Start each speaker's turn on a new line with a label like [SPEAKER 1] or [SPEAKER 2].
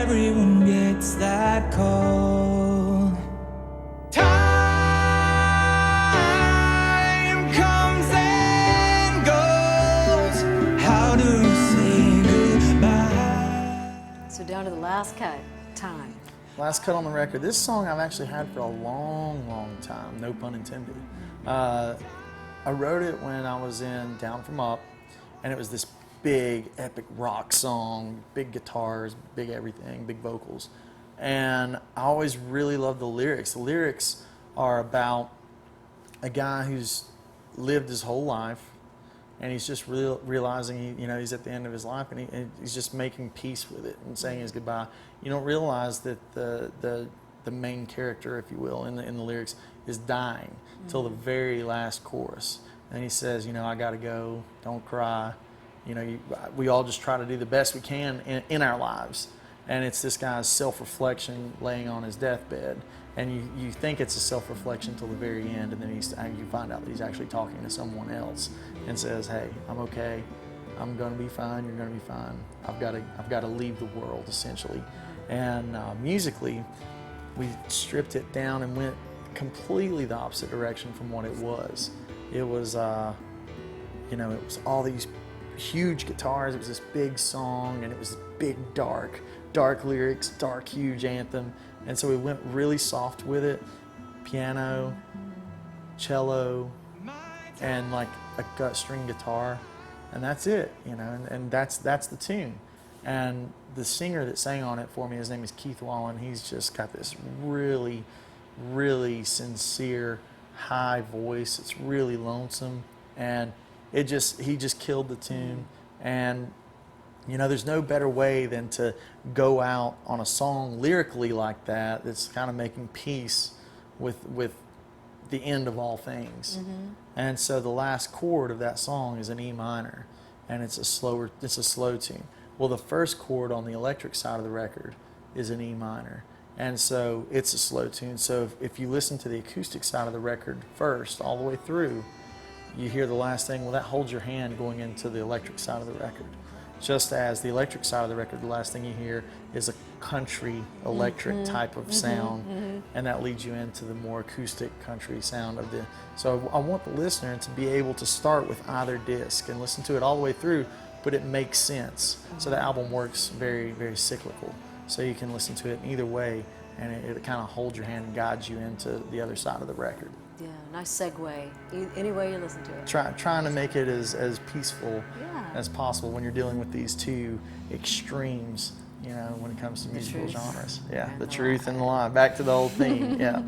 [SPEAKER 1] everyone gets that call. Time comes and goes. How do you say goodbye?
[SPEAKER 2] So down to the last cut, Time.
[SPEAKER 3] Last cut on the record. This song I've actually had for a long, long time, no pun intended. I wrote it when I was in Down From Up, and it was this big, epic rock song, big guitars, big everything, big vocals. And I always really loved the lyrics. The lyrics are about a guy who's lived his whole life, and he's just realizing he's at the end of his life, and he's just making peace with it and saying his goodbye. You don't realize that the main character, if you will, in the lyrics is dying till the very last chorus. And he says, I got to go, don't cry. We all just try to do the best we can in our lives. And it's this guy's self-reflection laying on his deathbed. And you think it's a self-reflection till the very end, and then you find out that he's actually talking to someone else and says, hey, I'm okay. I'm going to be fine. You're going to be fine. I've got to leave the world, essentially. And musically, we stripped it down and went completely the opposite direction from what it was. It was, it was all these huge guitars. It was this big song, and it was big, dark lyrics, dark, huge anthem. And so we went really soft with it, piano, cello, and like a gut string guitar, and that's it, and that's the tune. And the singer that sang on it for me, his name is Keith Wallen. He's just got this really, really sincere, high voice. It's really lonesome, and he just killed the tune. And there's no better way than to go out on a song lyrically like that that's kind of making peace with the end of all things. Mm-hmm. And so the last chord of that song is an E minor, and it's a slow tune. Well, the first chord on the electric side of the record is an E minor, and so it's a slow tune. So if you listen to the acoustic side of the record first, all the way through, you hear the last thing. Well, that holds your hand going into the electric side of the record. Just as the electric side of the record, the last thing you hear is a country electric type of sound, and that leads you into the more acoustic country sound of the. So I want the listener to be able to start with either disc and listen to it all the way through, but it makes sense. So the album works very, very cyclical. So you can listen to it in either way, and it kind of holds your hand and guides you into the other side of the record.
[SPEAKER 2] Yeah, nice segue. Any way you listen to it.
[SPEAKER 3] Trying to make it as peaceful as possible when you're dealing with these two extremes, when it comes to musical genres. Yeah, the truth and the lie. Back to the old theme. Yeah.